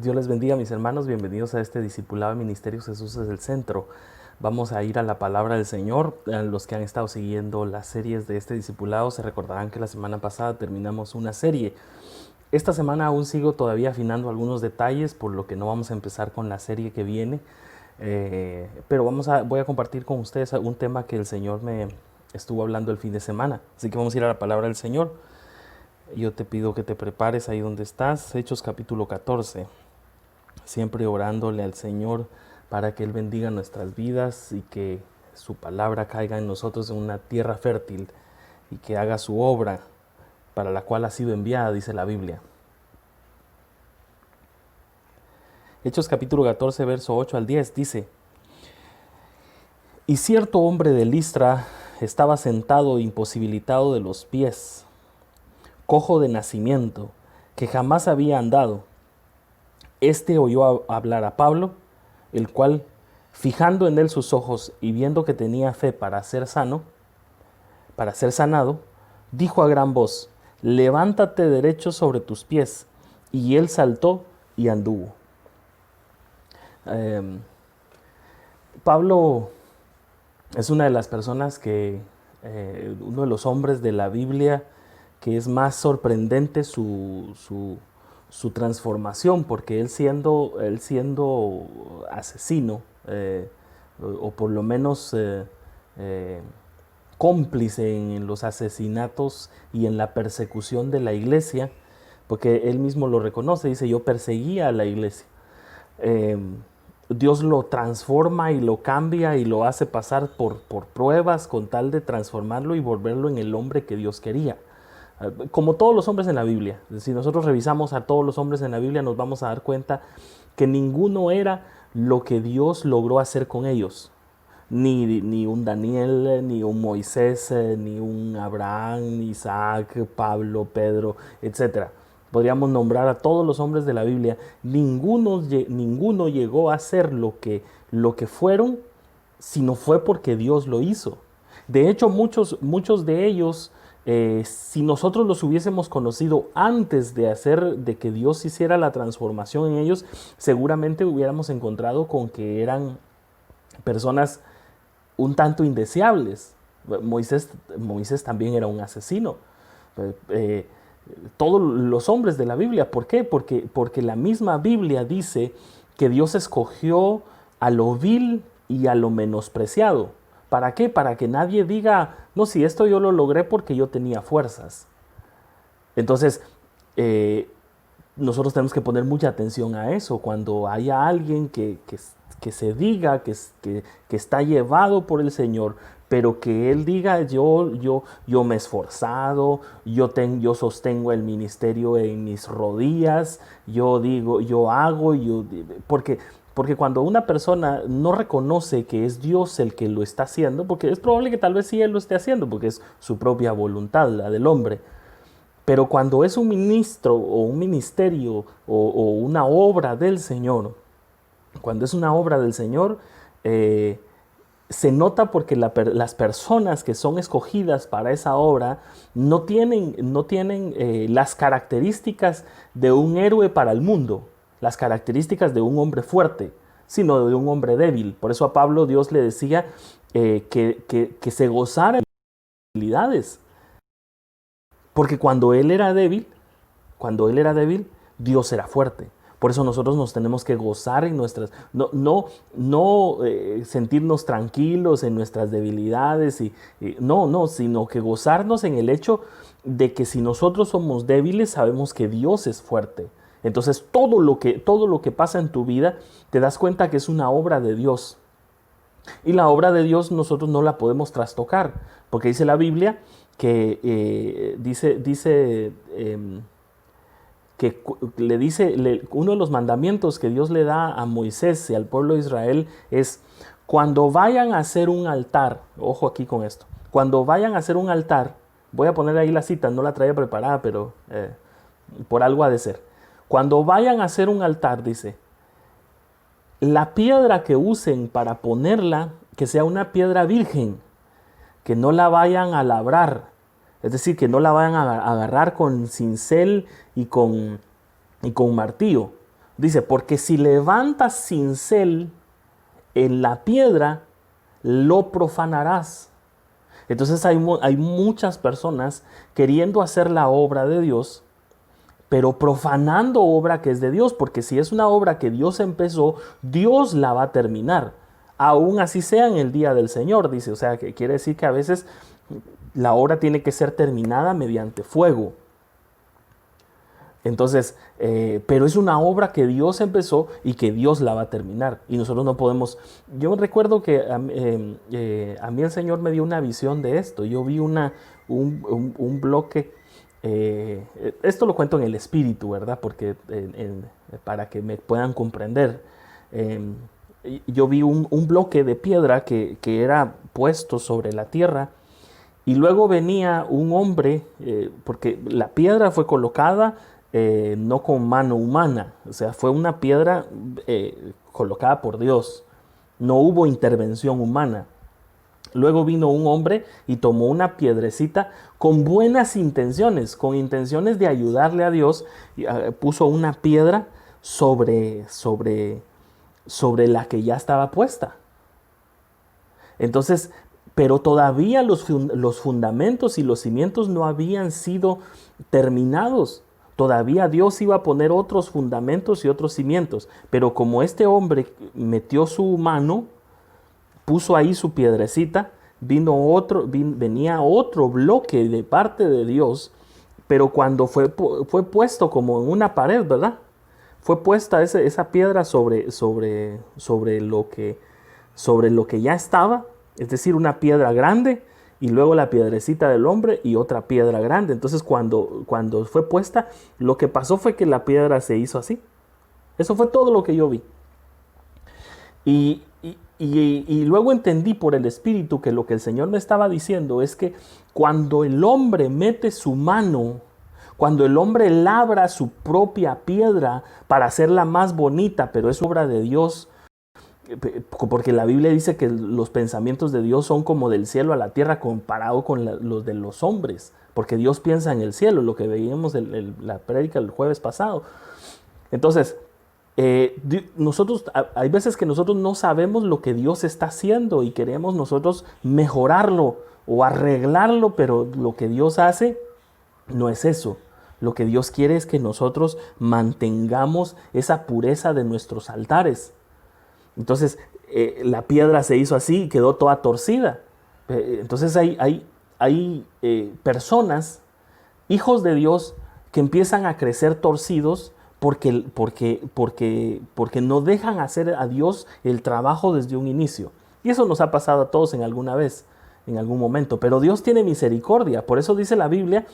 Dios les bendiga, mis hermanos. Bienvenidos a este discipulado de Ministerios Jesús desde el Centro. Vamos a ir a la palabra del Señor. A los que han estado siguiendo las series de este discipulado se recordarán que la semana pasada terminamos una serie. Esta semana aún sigo todavía afinando algunos detalles, por lo que no vamos a empezar con la serie que viene. Pero voy a compartir con ustedes un tema que el Señor me estuvo hablando el fin de semana. Así que vamos a ir a la palabra del Señor. Yo te pido que te prepares ahí donde estás. Hechos capítulo 14. Siempre orándole al Señor para que Él bendiga nuestras vidas y que su palabra caiga en nosotros en una tierra fértil y que haga su obra para la cual ha sido enviada, dice la Biblia. Hechos capítulo 14, verso 8 al 10 dice: Y cierto hombre de Listra estaba sentado imposibilitado de los pies, cojo de nacimiento, que jamás había andado. Este oyó hablar a Pablo, el cual, fijando en él sus ojos y viendo que tenía fe para ser sanado, dijo a gran voz: Levántate derecho sobre tus pies. Y él saltó y anduvo. Pablo es una de las personas uno de los hombres de la Biblia que es más sorprendente su transformación, porque él siendo asesino, o por lo menos cómplice en los asesinatos y en la persecución de la iglesia, porque él mismo lo reconoce, dice: yo perseguía a la iglesia. Dios lo transforma y lo cambia y lo hace pasar por pruebas con tal de transformarlo y volverlo en el hombre que Dios quería. Como todos los hombres en la Biblia. Si nosotros revisamos a todos los hombres en la Biblia, nos vamos a dar cuenta que ninguno era lo que Dios logró hacer con ellos. Ni un Daniel, ni un Moisés, ni un Abraham, Isaac, Pablo, Pedro, etc. Podríamos nombrar a todos los hombres de la Biblia. Ninguno llegó a ser lo que fueron, si no fue porque Dios lo hizo. De hecho, muchos de ellos, si nosotros los hubiésemos conocido antes de que Dios hiciera la transformación en ellos, seguramente hubiéramos encontrado con que eran personas un tanto indeseables. Moisés también era un asesino. Todos los hombres de la Biblia. ¿Por qué? Porque la misma Biblia dice que Dios escogió a lo vil y a lo menospreciado. ¿Para qué? Para que nadie diga: no, si esto yo lo logré porque yo tenía fuerzas. Entonces, nosotros tenemos que poner mucha atención a eso. Cuando haya alguien que se diga que está llevado por el Señor, pero que él diga: yo me he esforzado, yo sostengo el ministerio en mis rodillas, porque cuando una persona no reconoce que es Dios el que lo está haciendo, porque es probable que tal vez sí él lo esté haciendo, porque es su propia voluntad, la del hombre. Pero cuando es un ministro o un ministerio o una obra del Señor, cuando es una obra del Señor, se nota porque las personas que son escogidas para esa obra no tienen las características de un héroe para el mundo, las características de un hombre fuerte, sino de un hombre débil. Por eso a Pablo Dios le decía que se gozara de habilidades. Porque cuando él era débil, Dios era fuerte. Por eso nosotros nos tenemos que gozar en nuestras, no sentirnos tranquilos en nuestras debilidades, sino que gozarnos en el hecho de que si nosotros somos débiles, sabemos que Dios es fuerte. Entonces todo lo que pasa en tu vida, te das cuenta que es una obra de Dios. Y la obra de Dios nosotros no la podemos trastocar, porque dice la Biblia que uno de los mandamientos que Dios le da a Moisés y al pueblo de Israel es: cuando vayan a hacer un altar, ojo aquí con esto, cuando vayan a hacer un altar, voy a poner ahí la cita, no la traía preparada, pero por algo ha de ser. Cuando vayan a hacer un altar, dice, la piedra que usen para ponerla, que sea una piedra virgen, que no la vayan a labrar, es decir, que no la vayan a agarrar con cincel y con martillo, Dice, porque si levantas cincel en la piedra, lo profanarás. Entonces hay muchas personas queriendo hacer la obra de Dios, pero profanando obra que es de Dios, porque si es una obra que Dios empezó, Dios la va a terminar. Aún así sea en el día del Señor, dice. O sea, que quiere decir que a veces la obra tiene que ser terminada mediante fuego. Entonces, pero es una obra que Dios empezó y que Dios la va a terminar. Y nosotros no podemos... Yo recuerdo que a mí el Señor me dio una visión de esto. Yo vi un bloque... esto lo cuento en el espíritu, ¿verdad? Porque para que me puedan comprender. Yo vi un bloque de piedra que era puesto sobre la tierra. Y luego venía un hombre, porque la piedra fue colocada no con mano humana, o sea, fue una piedra colocada por Dios. No hubo intervención humana. Luego vino un hombre y tomó una piedrecita con buenas intenciones, con intenciones de ayudarle a Dios, y puso una piedra sobre la que ya estaba puesta. Entonces, pero todavía los fundamentos y los cimientos no habían sido terminados. Todavía Dios iba a poner otros fundamentos y otros cimientos. Pero como este hombre metió su mano, puso ahí su piedrecita, venía otro bloque de parte de Dios, pero cuando fue puesto como en una pared, ¿verdad? Fue puesta esa piedra sobre lo que ya estaba, es decir, una piedra grande, y luego la piedrecita del hombre y otra piedra grande. Entonces cuando fue puesta, lo que pasó fue que la piedra se hizo así. Eso fue todo lo que yo vi. Y luego entendí por el Espíritu que lo que el Señor me estaba diciendo es que cuando el hombre mete su mano, cuando el hombre labra su propia piedra para hacerla más bonita, pero es obra de Dios, porque la Biblia dice que los pensamientos de Dios son como del cielo a la tierra comparado con los de los hombres, porque Dios piensa en el cielo, lo que veíamos en la prédica el jueves pasado. Entonces, hay veces que nosotros no sabemos lo que Dios está haciendo y queremos nosotros mejorarlo o arreglarlo, pero lo que Dios hace no es eso. Lo que Dios quiere es que nosotros mantengamos esa pureza de nuestros altares. Entonces, la piedra se hizo así y quedó toda torcida. Entonces hay personas, hijos de Dios, que empiezan a crecer torcidos porque no dejan hacer a Dios el trabajo desde un inicio. Y eso nos ha pasado a todos en alguna vez, en algún momento. Pero Dios tiene misericordia. Por eso dice la Biblia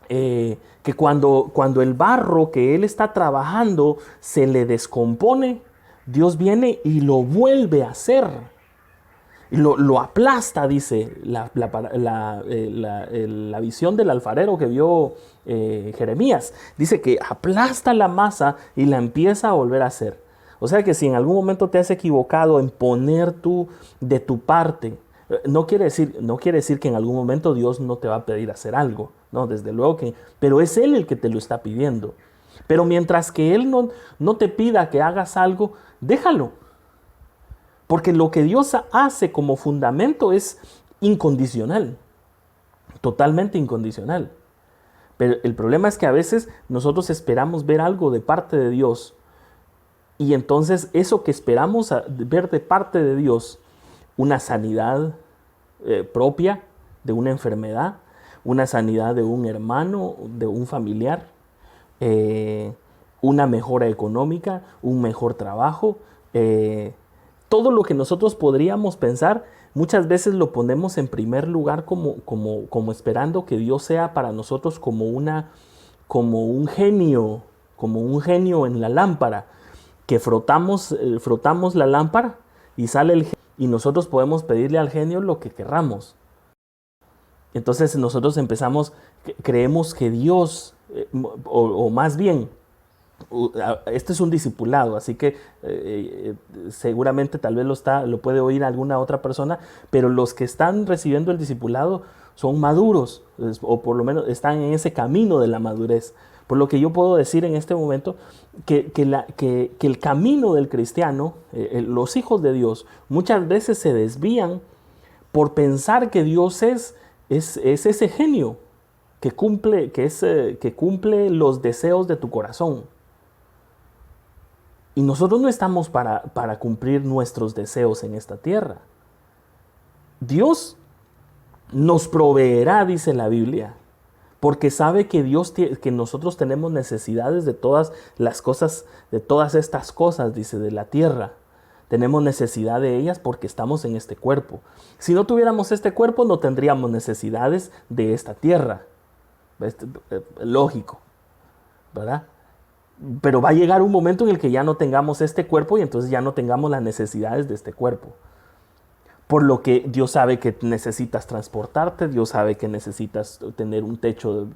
que cuando el barro que Él está trabajando se le descompone, Dios viene y lo vuelve a hacer. Y lo aplasta, dice la visión del alfarero que vio Jeremías. Dice que aplasta la masa y la empieza a volver a hacer. O sea que si en algún momento te has equivocado en poner de tu parte, no quiere decir que en algún momento Dios no te va a pedir hacer algo. No, desde luego que, pero es Él el que te lo está pidiendo. Pero mientras que Él no te pida que hagas algo, déjalo. Porque lo que Dios hace como fundamento es incondicional. Totalmente incondicional. Pero el problema es que a veces nosotros esperamos ver algo de parte de Dios. Y entonces eso que esperamos ver de parte de Dios, una sanidad propia de una enfermedad, una sanidad de un hermano, de un familiar, una mejora económica, un mejor trabajo, todo lo que nosotros podríamos pensar, muchas veces lo ponemos en primer lugar como esperando que Dios sea para nosotros como un genio en la lámpara, que frotamos la lámpara y sale el genio, y nosotros podemos pedirle al genio lo que querramos. Entonces nosotros creemos que Dios, o más bien, este es un discipulado, así que seguramente tal vez lo puede oír alguna otra persona, pero los que están recibiendo el discipulado son maduros, o por lo menos están en ese camino de la madurez, Por lo que yo puedo decir en este momento que el camino del cristiano, los hijos de Dios, muchas veces se desvían por pensar que Dios es ese genio que cumple los deseos de tu corazón. Y nosotros no estamos para cumplir nuestros deseos en esta tierra. Dios nos proveerá, dice la Biblia, porque sabe que que nosotros tenemos necesidades de todas las cosas, de todas estas cosas, dice, de la tierra. Tenemos necesidad de ellas porque estamos en este cuerpo. Si no tuviéramos este cuerpo, no tendríamos necesidades de esta tierra. Lógico, ¿verdad? Pero va a llegar un momento en el que ya no tengamos este cuerpo y entonces ya no tengamos las necesidades de este cuerpo. Por lo que Dios sabe que necesitas transportarte, Dios sabe que necesitas tener un techo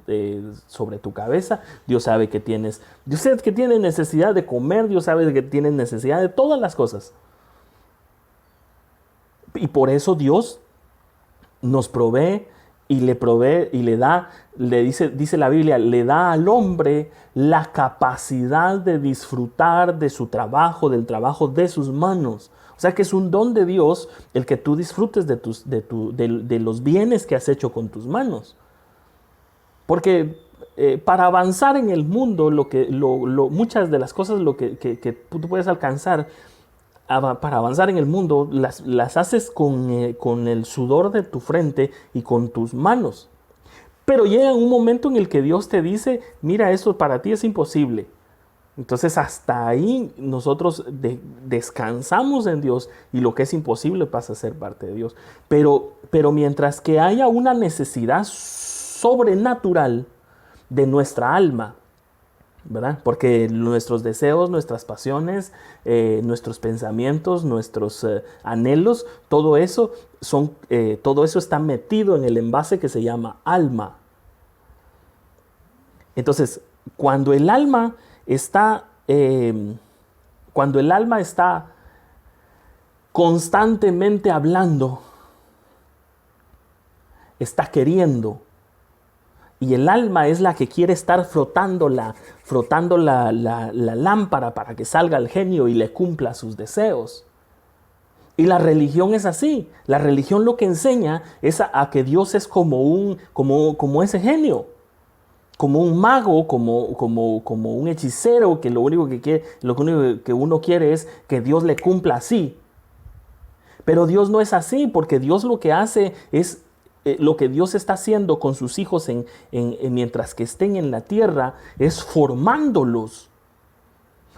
sobre tu cabeza, Dios sabe que tienes necesidad de comer, Dios sabe que tienes necesidad de todas las cosas. Y por eso Dios nos provee y dice la Biblia, le da al hombre la capacidad de disfrutar de su trabajo, del trabajo de sus manos. O sea que es un don de Dios el que tú disfrutes de los bienes que has hecho con tus manos. Porque para avanzar en el mundo, muchas de las cosas que tú puedes alcanzar, para avanzar en el mundo, las haces con el sudor de tu frente y con tus manos. Pero llega un momento en el que Dios te dice, mira, eso para ti es imposible. Entonces hasta ahí nosotros descansamos en Dios y lo que es imposible pasa a ser parte de Dios. Pero mientras que haya una necesidad sobrenatural de nuestra alma, ¿verdad? Porque nuestros deseos, nuestras pasiones, nuestros pensamientos, nuestros anhelos, todo eso está metido en el envase que se llama alma. Entonces, cuando el alma está constantemente hablando, está queriendo, y el alma es la que quiere estar frotando la lámpara para que salga el genio y le cumpla sus deseos. Y la religión es así. La religión lo que enseña es a que Dios es como ese genio, como un mago, como un hechicero, que lo único que uno quiere es que Dios le cumpla así. Pero Dios no es así, porque Dios lo que hace es lo que Dios está haciendo con sus hijos mientras que estén en la tierra es formándolos.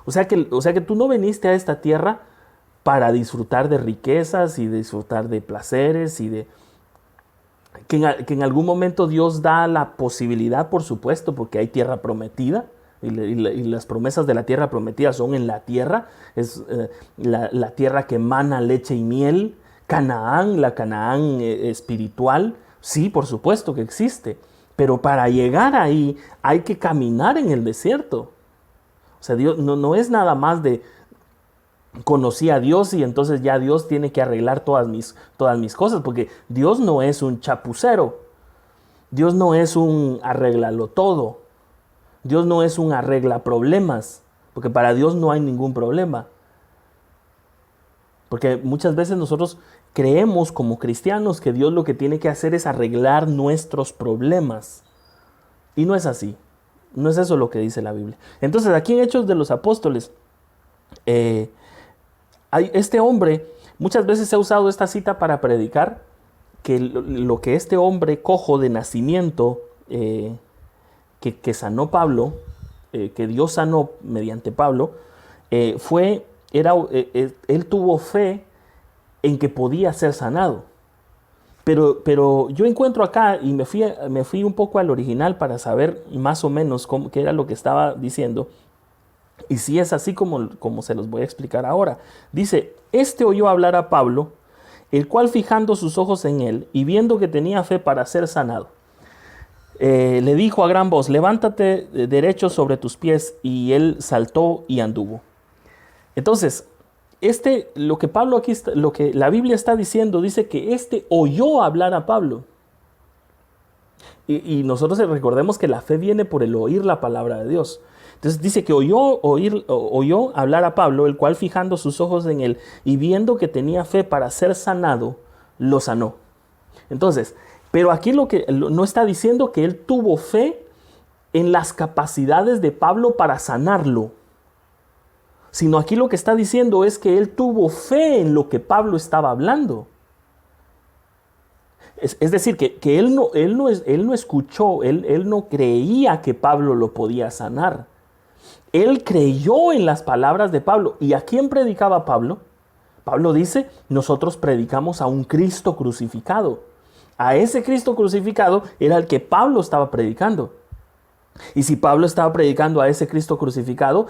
O sea que tú no viniste a esta tierra para disfrutar de riquezas y disfrutar de placeres y que en algún momento Dios da la posibilidad, por supuesto, porque hay tierra prometida y las promesas de la tierra prometida son en la tierra, es la tierra que emana leche y miel. Canaán, la Canaán espiritual, sí, por supuesto que existe, pero para llegar ahí hay que caminar en el desierto. O sea, Dios no es nada más de conocí a Dios y entonces ya Dios tiene que arreglar todas mis cosas, porque Dios no es un chapucero, Dios no es un arréglalo todo, Dios no es un arregla problemas, porque para Dios no hay ningún problema. Porque muchas veces nosotros creemos como cristianos que Dios lo que tiene que hacer es arreglar nuestros problemas. Y no es así. No es eso lo que dice la Biblia. Entonces aquí en Hechos de los Apóstoles, este hombre, muchas veces se ha usado esta cita para predicar que lo que este hombre cojo de nacimiento que sanó Pablo, que Dios sanó mediante Pablo, él tuvo fe en que podía ser sanado. Pero yo encuentro acá, y me fui un poco al original para saber más o menos qué era lo que estaba diciendo, y si es así como se los voy a explicar ahora. Dice, este oyó hablar a Pablo, el cual fijando sus ojos en él, y viendo que tenía fe para ser sanado, le dijo a gran voz, levántate derecho sobre tus pies, y él saltó y anduvo. Entonces, lo que la Biblia está diciendo, dice que oyó hablar a Pablo. Y nosotros recordemos que la fe viene por el oír la palabra de Dios. Entonces dice que oyó hablar a Pablo, el cual fijando sus ojos en él y viendo que tenía fe para ser sanado, lo sanó. Entonces, pero aquí no está diciendo que él tuvo fe en las capacidades de Pablo para sanarlo, sino aquí lo que está diciendo es que él tuvo fe en lo que Pablo estaba hablando. Es decir, que él no escuchó, él no creía que Pablo lo podía sanar. Él creyó en las palabras de Pablo. ¿Y a quién predicaba Pablo? Pablo dice, nosotros predicamos a un Cristo crucificado. A ese Cristo crucificado era el que Pablo estaba predicando. Y si Pablo estaba predicando a ese Cristo crucificado,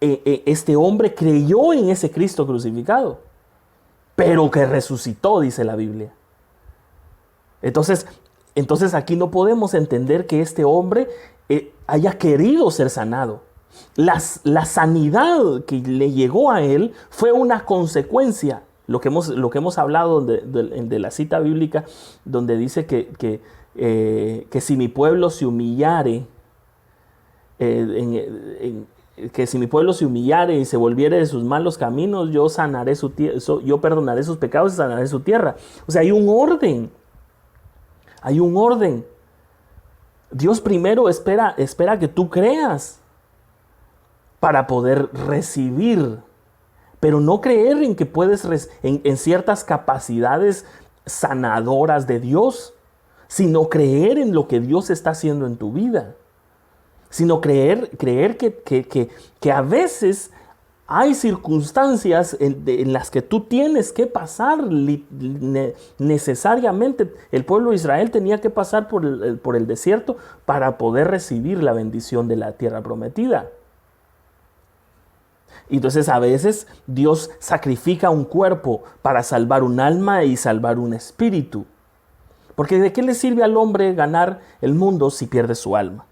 este hombre creyó en ese Cristo crucificado, pero que resucitó, dice la Biblia. Entonces aquí no podemos entender que este hombre haya querido ser sanado. La sanidad que le llegó a él fue una consecuencia. Lo que hemos hablado de la cita bíblica, donde dice que si mi pueblo se humillare, que si mi pueblo se humillare y se volviere de sus malos caminos, yo perdonaré sus pecados y sanaré su tierra. O sea, hay un orden. Hay un orden. Dios primero espera que tú creas para poder recibir, pero no creer en que puedes en ciertas capacidades sanadoras de Dios, sino creer en lo que Dios está haciendo en tu vida, sino creer que a veces hay circunstancias en las que tú tienes que pasar necesariamente. El pueblo de Israel tenía que pasar por el desierto para poder recibir la bendición de la tierra prometida. Entonces a veces Dios sacrifica un cuerpo para salvar un alma y salvar un espíritu. Porque ¿de qué le sirve al hombre ganar el mundo si pierde su alma?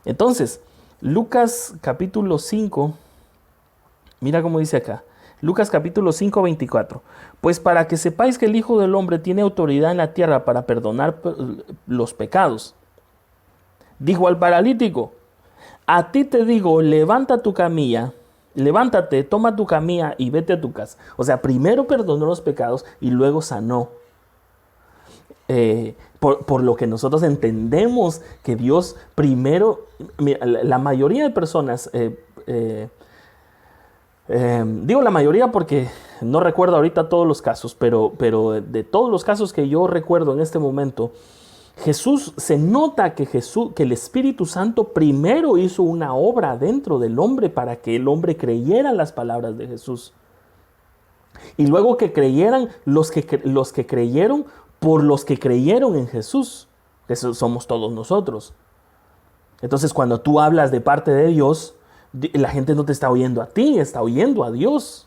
Entonces, Lucas capítulo 5, mira cómo dice acá. Lucas capítulo 5, 24. Pues para que sepáis que el Hijo del Hombre tiene autoridad en la tierra para perdonar los pecados. Dijo al paralítico, a ti te digo, levántate, toma tu camilla y vete a tu casa. O sea, primero perdonó los pecados y luego sanó. Por lo que nosotros entendemos que Dios primero, la mayoría de personas, digo la mayoría porque no recuerdo ahorita todos los casos, pero de todos los casos que yo recuerdo en este momento, Jesús, se nota que el Espíritu Santo primero hizo una obra dentro del hombre para que el hombre creyera las palabras de Jesús. Y luego que creyeran los que creyeron por los que creyeron en Jesús, que somos todos nosotros. Entonces cuando tú hablas de parte de Dios, la gente no te está oyendo a ti, está oyendo a Dios.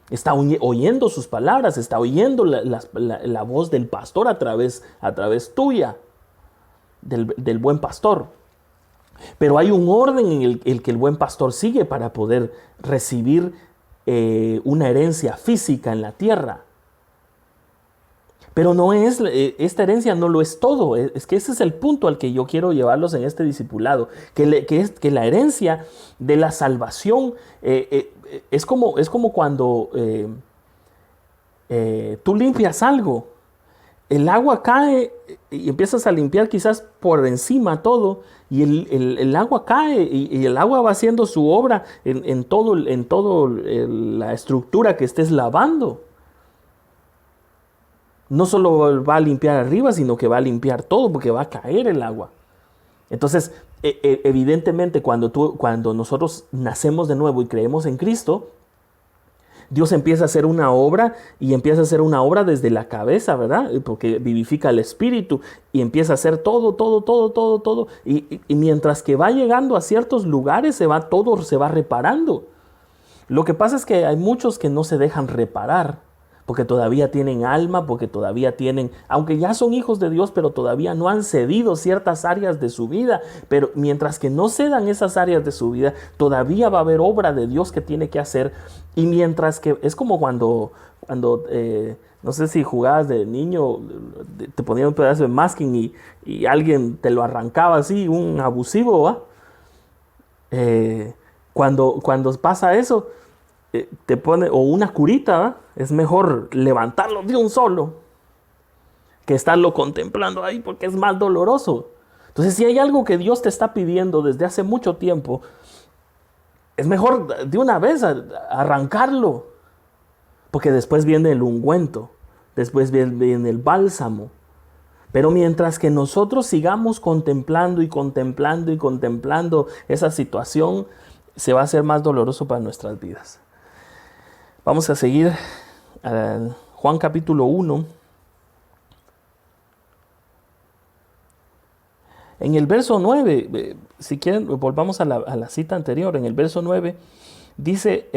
Está oyendo sus palabras, está oyendo la voz del pastor a través tuya, del buen pastor. Pero hay un orden en el que el buen pastor sigue para poder recibir una herencia física en la tierra. Pero esta herencia no lo es todo. Es que ese es el punto al que yo quiero llevarlos en este discipulado. Que la herencia de la salvación es como cuando tú limpias algo. El agua cae y empiezas a limpiar quizás por encima todo. Y el agua cae y el agua va haciendo su obra en todo la estructura que estés lavando. No solo va a limpiar arriba, sino que va a limpiar todo porque va a caer el agua. Entonces, evidentemente, cuando nosotros nacemos de nuevo y creemos en Cristo, Dios empieza a hacer una obra y empieza a hacer una obra desde la cabeza, ¿verdad? Porque vivifica el espíritu y empieza a hacer todo. Y mientras que va llegando a ciertos lugares, todo se va reparando. Lo que pasa es que hay muchos que no se dejan reparar. Porque todavía tienen alma, porque todavía tienen, aunque ya son hijos de Dios, pero todavía no han cedido ciertas áreas de su vida. Pero mientras que no cedan esas áreas de su vida, todavía va a haber obra de Dios que tiene que hacer. Y mientras que es como cuando Cuando, no sé si jugabas de niño, te ponían un pedazo de masking y alguien te lo arrancaba así, un abusivo, ¿va? Cuando pasa eso, te pone, o una curita, ¿va? Es mejor levantarlo de un solo que estarlo contemplando ahí porque es más doloroso. Entonces, si hay algo que Dios te está pidiendo desde hace mucho tiempo, es mejor de una vez arrancarlo, porque después viene el ungüento, después viene el bálsamo. Pero mientras que nosotros sigamos contemplando y contemplando y contemplando esa situación, se va a hacer más doloroso para nuestras vidas. Vamos a seguir a Juan capítulo 1. En el verso 9, si quieren, volvamos a la cita anterior. En el verso 9 dice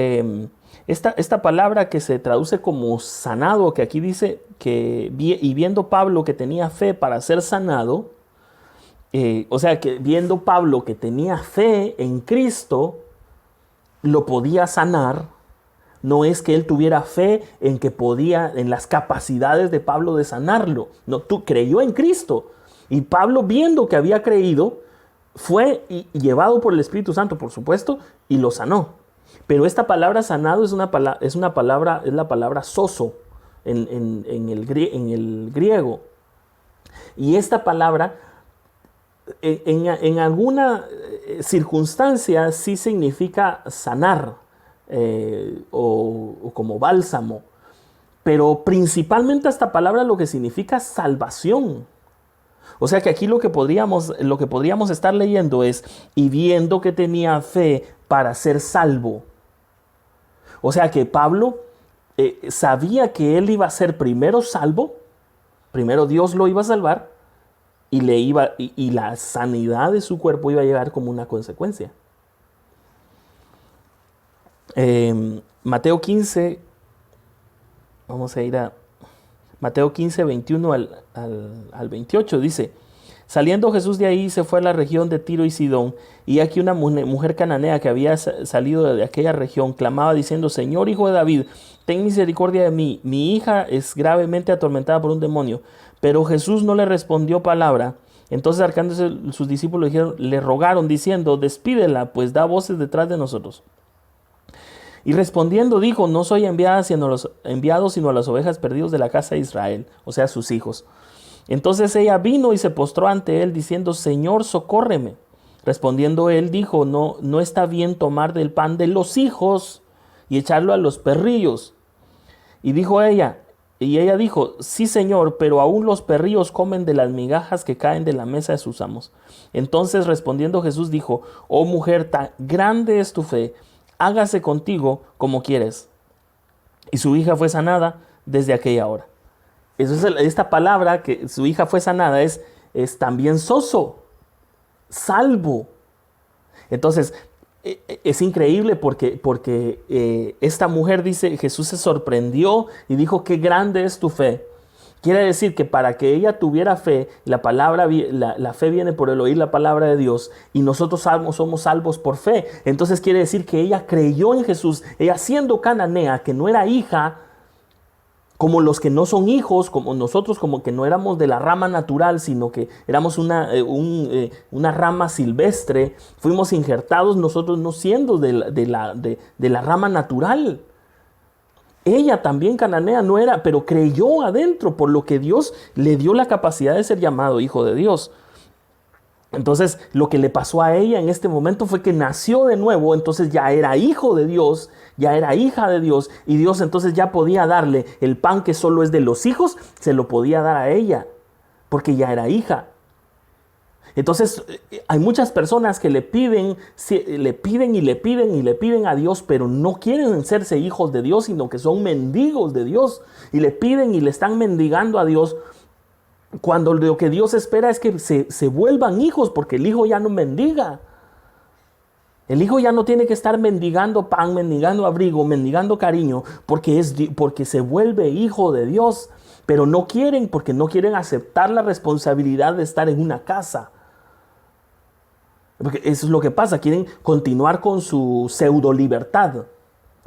esta palabra que se traduce como sanado, que aquí dice que, y viendo Pablo que tenía fe para ser sanado, o sea, que viendo Pablo que tenía fe en Cristo, lo podía sanar. No es que él tuviera fe en que podía, en las capacidades de Pablo de sanarlo. No, tú creyó en Cristo. Y Pablo, viendo que había creído, fue llevado por el Espíritu Santo, por supuesto, y lo sanó. Pero esta palabra sanado es la palabra sozo en el griego. Y esta palabra, en alguna circunstancia, sí significa sanar o como bálsamo. Pero principalmente esta palabra lo que significa salvación. O sea que aquí lo que podríamos estar leyendo es, y viendo que tenía fe para ser salvo. O sea que Pablo sabía que él iba a ser primero salvo, primero Dios lo iba a salvar, y la sanidad de su cuerpo iba a llegar como una consecuencia. Mateo 15, vamos a ir a Mateo 15, 21 al 28, dice: saliendo Jesús de ahí, se fue a la región de Tiro y Sidón, y aquí una mujer cananea que había salido de aquella región clamaba diciendo: Señor, Hijo de David, ten misericordia de mí, mi hija es gravemente atormentada por un demonio. Pero Jesús no le respondió palabra. Entonces, acercándose sus discípulos, le rogaron diciendo: despídela, pues da voces detrás de nosotros. Y respondiendo dijo: no soy enviado sino a las ovejas perdidas de la casa de Israel, o sea, sus hijos. Entonces ella vino y se postró ante él diciendo: Señor, socórreme. Respondiendo él dijo: no está bien tomar del pan de los hijos y echarlo a los perrillos. Y ella dijo: sí, Señor, pero aún los perrillos comen de las migajas que caen de la mesa de sus amos. Entonces respondiendo Jesús dijo: oh mujer, tan grande es tu fe, hágase contigo como quieres. Y su hija fue sanada desde aquella hora. Esta palabra que su hija fue sanada es también sozo, salvo. Entonces, es increíble porque esta mujer dice, Jesús se sorprendió y dijo: qué grande es tu fe. Quiere decir que para que ella tuviera fe, la fe viene por el oír la palabra de Dios, y nosotros somos salvos por fe. Entonces quiere decir que ella creyó en Jesús, ella siendo cananea, que no era hija, como los que no son hijos, como nosotros, como que no éramos de la rama natural, sino que éramos una rama silvestre, fuimos injertados nosotros no siendo de la rama natural. Ella también cananea no era, pero creyó adentro, por lo que Dios le dio la capacidad de ser llamado hijo de Dios. Entonces, lo que le pasó a ella en este momento fue que nació de nuevo, entonces ya era hijo de Dios, ya era hija de Dios, y Dios entonces ya podía darle el pan que solo es de los hijos, se lo podía dar a ella, porque ya era hija. Entonces, hay muchas personas que le piden a Dios, pero no quieren serse hijos de Dios, sino que son mendigos de Dios, y le piden y le están mendigando a Dios, cuando lo que Dios espera es que se vuelvan hijos, porque el hijo ya no mendiga. El hijo ya no tiene que estar mendigando pan, mendigando abrigo, mendigando cariño, porque se vuelve hijo de Dios. Pero no quieren, porque no quieren aceptar la responsabilidad de estar en una casa. Porque eso es lo que pasa, quieren continuar con su pseudo libertad.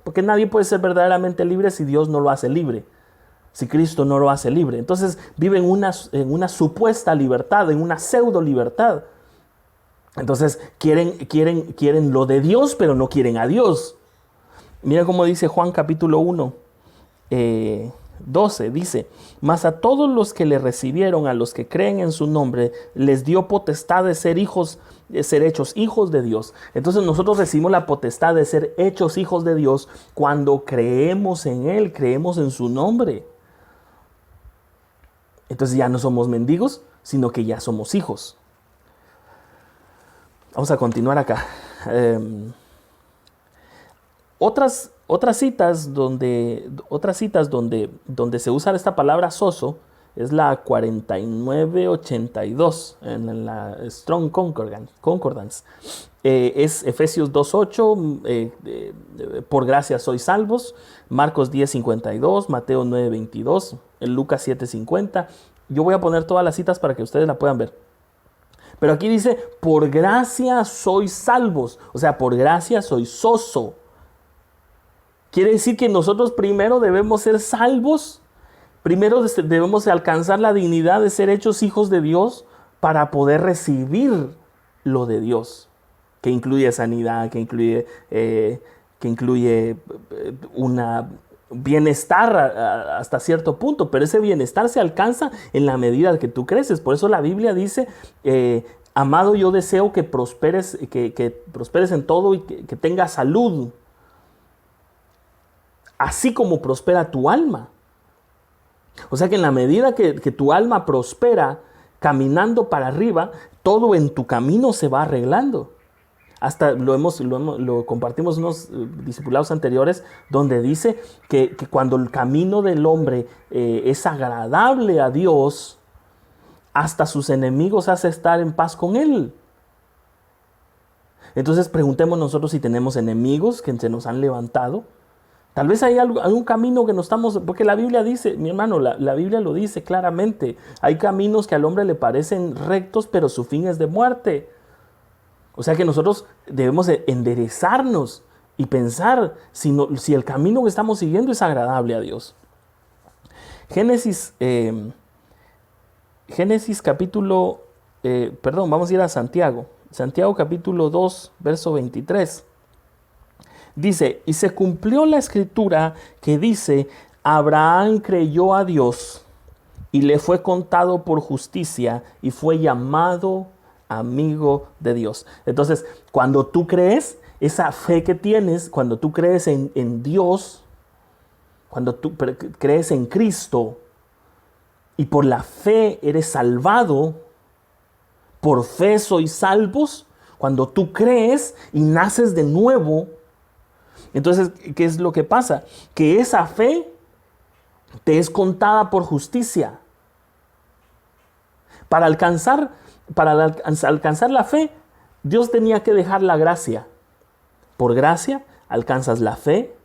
Porque nadie puede ser verdaderamente libre si Dios no lo hace libre, si Cristo no lo hace libre. Entonces viven en una supuesta libertad, en una pseudo libertad. Entonces quieren lo de Dios, pero no quieren a Dios. Mira cómo dice Juan capítulo 1, 12, dice: mas a todos los que le recibieron, a los que creen en su nombre, les dio potestad de ser hijos, de ser hechos hijos de Dios. Entonces nosotros recibimos la potestad de ser hechos hijos de Dios cuando creemos en Él, creemos en su nombre. Entonces ya no somos mendigos, sino que ya somos hijos. Vamos a continuar acá. Otras citas donde se usa esta palabra sozo es la 4982 en la Strong Concordance. Es Efesios 2:8, por gracia sois salvos, Marcos 10:52, Mateo 9:22, Lucas 7:50. Yo voy a poner todas las citas para que ustedes la puedan ver. Pero aquí dice, por gracia sois salvos. O sea, por gracia sois sozo. Quiere decir que nosotros primero debemos ser salvos. Primero debemos alcanzar la dignidad de ser hechos hijos de Dios para poder recibir lo de Dios. Que incluye sanidad, que incluye una bienestar hasta cierto punto, pero ese bienestar se alcanza en la medida que tú creces. Por eso la Biblia dice, amado, yo deseo que prosperes en todo y que tengas salud, así como prospera tu alma. O sea que en la medida que tu alma prospera caminando para arriba, todo en tu camino se va arreglando. Hasta lo compartimos en unos discipulados anteriores, donde dice que cuando el camino del hombre es agradable a Dios, hasta sus enemigos hace estar en paz con él. Entonces preguntemos nosotros si tenemos enemigos que se nos han levantado. Tal vez hay algún camino que no estamos, porque la Biblia dice, mi hermano, la Biblia lo dice claramente, hay caminos que al hombre le parecen rectos, pero su fin es de muerte. O sea que nosotros debemos enderezarnos y pensar si el camino que estamos siguiendo es agradable a Dios. Génesis capítulo, vamos a ir a Santiago. Santiago capítulo 2, verso 23. Dice, y se cumplió la escritura que dice, Abraham creyó a Dios y le fue contado por justicia y fue llamado amigo de Dios. Entonces, cuando tú crees, esa fe que tienes, cuando tú crees en Dios, cuando tú crees en Cristo y por la fe eres salvado, por fe sois salvos, cuando tú crees y naces de nuevo, entonces, ¿qué es lo que pasa? Que esa fe te es contada por justicia. Para alcanzar la fe, Dios tenía que dejar la gracia. Por gracia alcanzas la fe,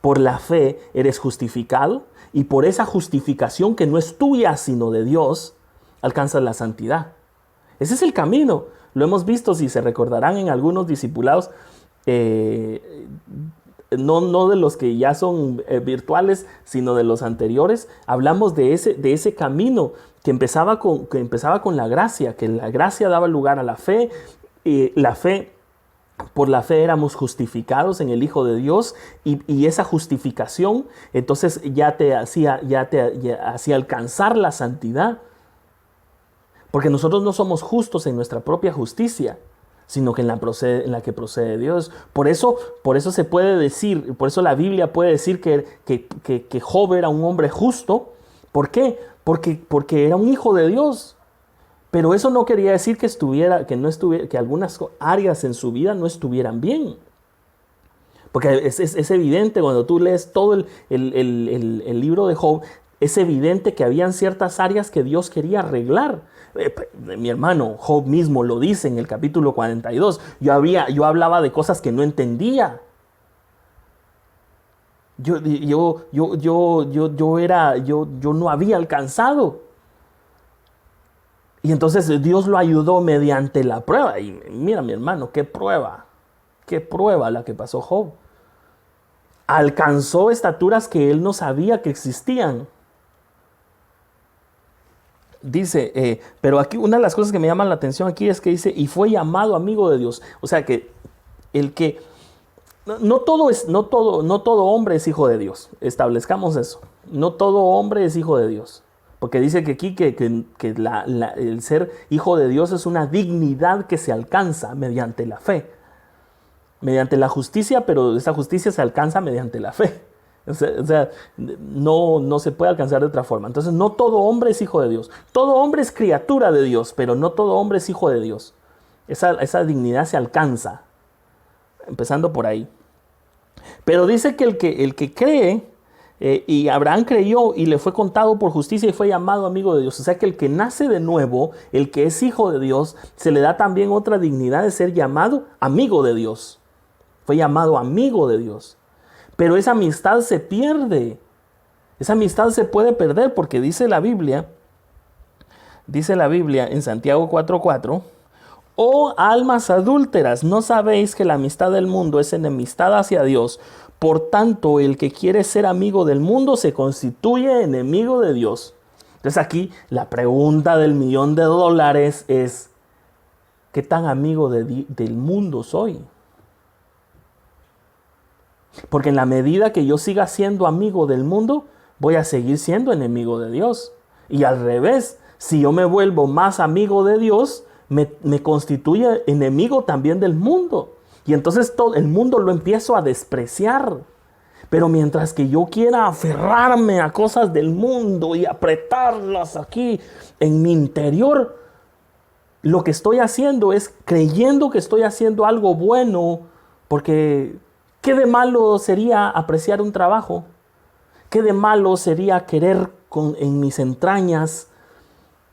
por la fe eres justificado y por esa justificación que no es tuya sino de Dios, alcanzas la santidad. Ese es el camino. Lo hemos visto, si se recordarán en algunos discipulados, no de los que ya son virtuales, sino de los anteriores. Hablamos de ese camino que empezaba con la gracia, que la gracia daba lugar a la fe, por la fe éramos justificados en el Hijo de Dios, y esa justificación entonces ya te hacía alcanzar la santidad, porque nosotros no somos justos en nuestra propia justicia, sino que en la que procede Dios. Por eso se puede decir, por eso la Biblia puede decir que Job era un hombre justo. ¿Por qué? Porque era un hijo de Dios. Pero eso no quería decir que algunas áreas en su vida no estuvieran bien. Porque es evidente cuando tú lees todo el libro de Job, es evidente que habían ciertas áreas que Dios quería arreglar. Mi hermano, Job mismo lo dice en el capítulo 42. Yo hablaba de cosas que no entendía. Yo no había alcanzado. Y entonces Dios lo ayudó mediante la prueba. Y mira, mi hermano, qué prueba la que pasó Job. alcanzó estaturas que él no sabía que existían. Dice, pero aquí una de las cosas que me llaman la atención aquí es que dice, y fue llamado amigo de Dios. O sea que el que no todo es, no todo hombre es hijo de Dios. Establezcamos eso. No todo hombre es hijo de Dios. Porque dice que aquí el ser hijo de Dios es una dignidad que se alcanza mediante la fe. Mediante la justicia, pero esa justicia se alcanza mediante la fe. O sea, no se puede alcanzar de otra forma. Entonces, no todo hombre es hijo de Dios. Todo hombre es criatura de Dios, pero no todo hombre es hijo de Dios. Esa dignidad se alcanza. Empezando por ahí. Pero dice que el que cree, y Abraham creyó y le fue contado por justicia y fue llamado amigo de Dios. O sea que el que nace de nuevo, el que es hijo de Dios, se le da también otra dignidad de ser llamado amigo de Dios. Fue llamado amigo de Dios. Pero esa amistad se pierde. Esa amistad se puede perder porque dice la Biblia en Santiago 4:4, oh almas adúlteras, ¿no sabéis que la amistad del mundo es enemistad hacia Dios? Por tanto, el que quiere ser amigo del mundo se constituye enemigo de Dios. Entonces aquí la pregunta del $1.000.000 es, ¿qué tan amigo del mundo soy? Porque en la medida que yo siga siendo amigo del mundo, voy a seguir siendo enemigo de Dios. Y al revés, si yo me vuelvo más amigo de Dios, me constituye enemigo también del mundo. Y entonces todo el mundo lo empiezo a despreciar. Pero mientras que yo quiera aferrarme a cosas del mundo y apretarlas aquí en mi interior, lo que estoy haciendo es creyendo que estoy haciendo algo bueno, porque ¿qué de malo sería apreciar un trabajo? ¿Qué de malo sería querer en mis entrañas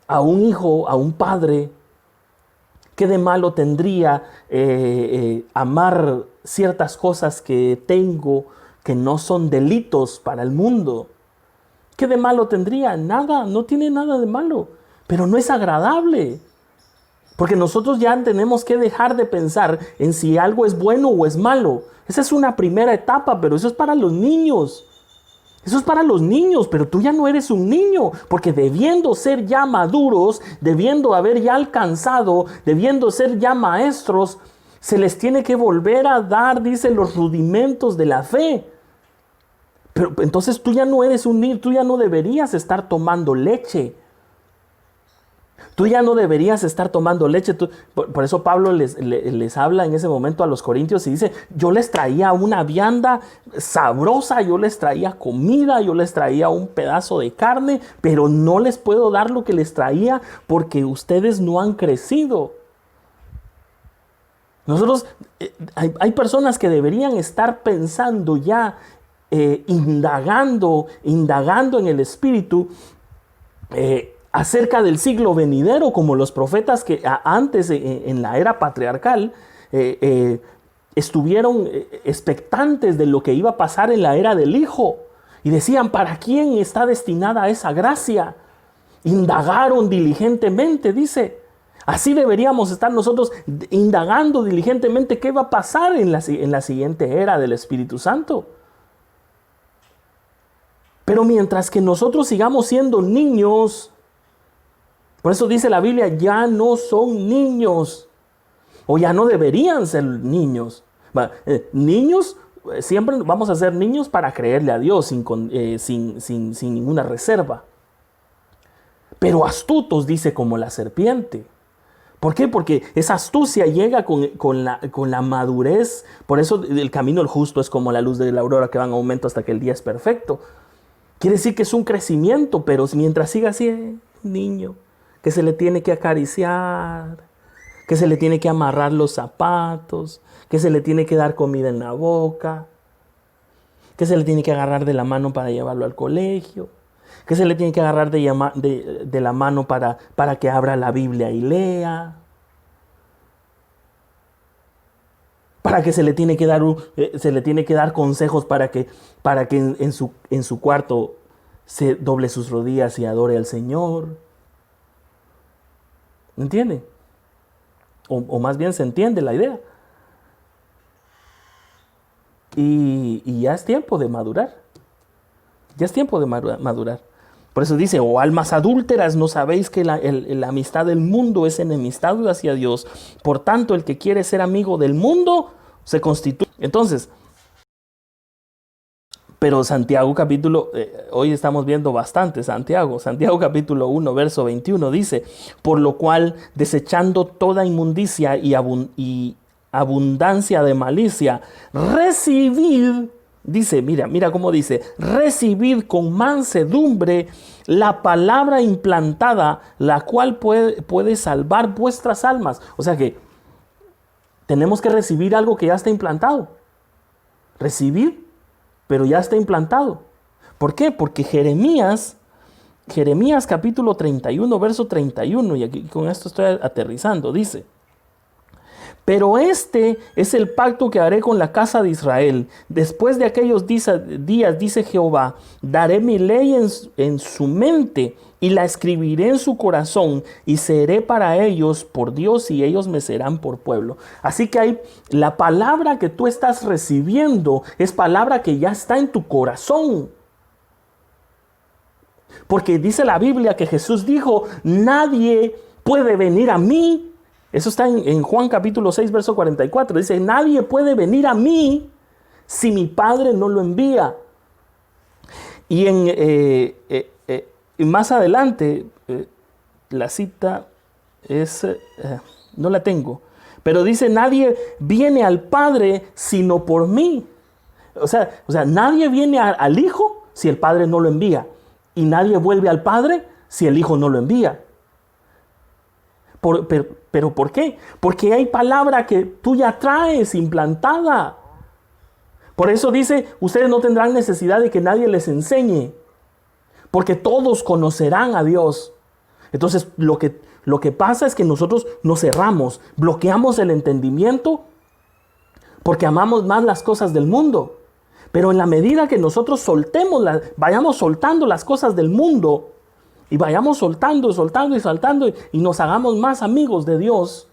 a un hijo, a un padre? ¿Qué de malo tendría amar ciertas cosas que tengo que no son delitos para el mundo? ¿Qué de malo tendría? Nada, no tiene nada de malo, pero no es agradable. Porque nosotros ya tenemos que dejar de pensar en si algo es bueno o es malo. Esa es una primera etapa, pero eso es para los niños. Eso es para los niños, pero tú ya no eres un niño, porque debiendo ser ya maduros, debiendo haber ya alcanzado, debiendo ser ya maestros, se les tiene que volver a dar, dice, los rudimentos de la fe. Pero entonces tú ya no eres un niño, tú ya no deberías estar tomando leche. Tú ya no deberías estar tomando leche. Por eso Pablo les habla en ese momento a los corintios y dice, yo les traía una vianda sabrosa, yo les traía comida, yo les traía un pedazo de carne, pero no les puedo dar lo que les traía porque ustedes no han crecido. Nosotros, hay personas que deberían estar pensando ya, indagando en el espíritu, acerca del siglo venidero, como los profetas que antes en la era patriarcal estuvieron expectantes de lo que iba a pasar en la era del Hijo y decían, ¿para quién está destinada esa gracia? Indagaron diligentemente, dice. Así deberíamos estar nosotros indagando diligentemente qué va a pasar en la siguiente era del Espíritu Santo. Pero mientras que nosotros sigamos siendo niños, por eso dice la Biblia, ya no son niños, o ya no deberían ser niños. Niños, siempre vamos a ser niños para creerle a Dios sin ninguna reserva. Pero astutos, dice, como la serpiente. ¿Por qué? Porque esa astucia llega con la madurez. Por eso el camino del justo es como la luz de la aurora que va en aumento hasta que el día es perfecto. Quiere decir que es un crecimiento, pero mientras siga así, niño, que se le tiene que acariciar, que se le tiene que amarrar los zapatos, que se le tiene que dar comida en la boca, que se le tiene que agarrar de la mano para llevarlo al colegio, que se le tiene que agarrar de la mano para que abra la Biblia y lea, para que se le tiene que dar consejos para que en su cuarto se doble sus rodillas y adore al Señor. ¿Entiende? O más bien se entiende la idea. y ya es tiempo de madurar. Ya es tiempo de madurar. Por eso dice, oh almas adúlteras, ¿no sabéis que la amistad del mundo es enemistad hacia Dios? Por tanto, el que quiere ser amigo del mundo se constituye. Entonces, pero Santiago capítulo, hoy estamos viendo bastante Santiago capítulo 1, verso 21 dice, por lo cual, desechando toda inmundicia y abundancia de malicia, recibid, dice, mira cómo dice, recibid con mansedumbre la palabra implantada, la cual puede salvar vuestras almas. O sea que tenemos que recibir algo que ya está implantado. Recibir, pero ya está implantado. ¿Por qué? Porque Jeremías capítulo 31, verso 31, y aquí con esto estoy aterrizando, dice, pero este es el pacto que haré con la casa de Israel. Después de aquellos días, dice Jehová, daré mi ley en su mente y la escribiré en su corazón y seré para ellos por Dios y ellos me serán por pueblo. Así que la palabra que tú estás recibiendo es palabra que ya está en tu corazón. Porque dice la Biblia que Jesús dijo, nadie puede venir a mí. Eso está en Juan capítulo 6, verso 44. Dice, nadie puede venir a mí si mi Padre no lo envía. Y más adelante, la cita es, no la tengo, pero dice, nadie viene al Padre sino por mí. O sea nadie viene al Hijo si el Padre no lo envía. Y nadie vuelve al Padre si el Hijo no lo envía. ¿Pero por qué? Porque hay palabra que tú ya traes implantada. Por eso dice, ustedes no tendrán necesidad de que nadie les enseñe, porque todos conocerán a Dios. Entonces lo que pasa es que nosotros nos cerramos, bloqueamos el entendimiento porque amamos más las cosas del mundo. Pero en la medida que nosotros vayamos soltando las cosas del mundo, y vayamos soltando y nos hagamos más amigos de Dios,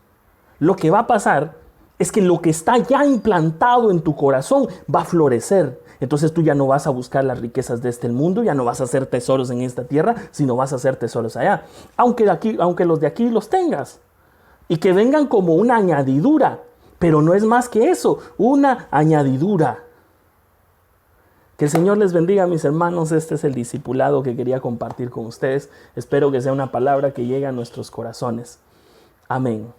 lo que va a pasar es que lo que está ya implantado en tu corazón va a florecer. Entonces tú ya no vas a buscar las riquezas de este mundo, ya no vas a hacer tesoros en esta tierra, sino vas a hacer tesoros allá. Aunque los de aquí los tengas. Y que vengan como una añadidura. Pero no es más que eso, una añadidura. Que el Señor les bendiga, mis hermanos. Este es el discipulado que quería compartir con ustedes. Espero que sea una palabra que llegue a nuestros corazones. Amén.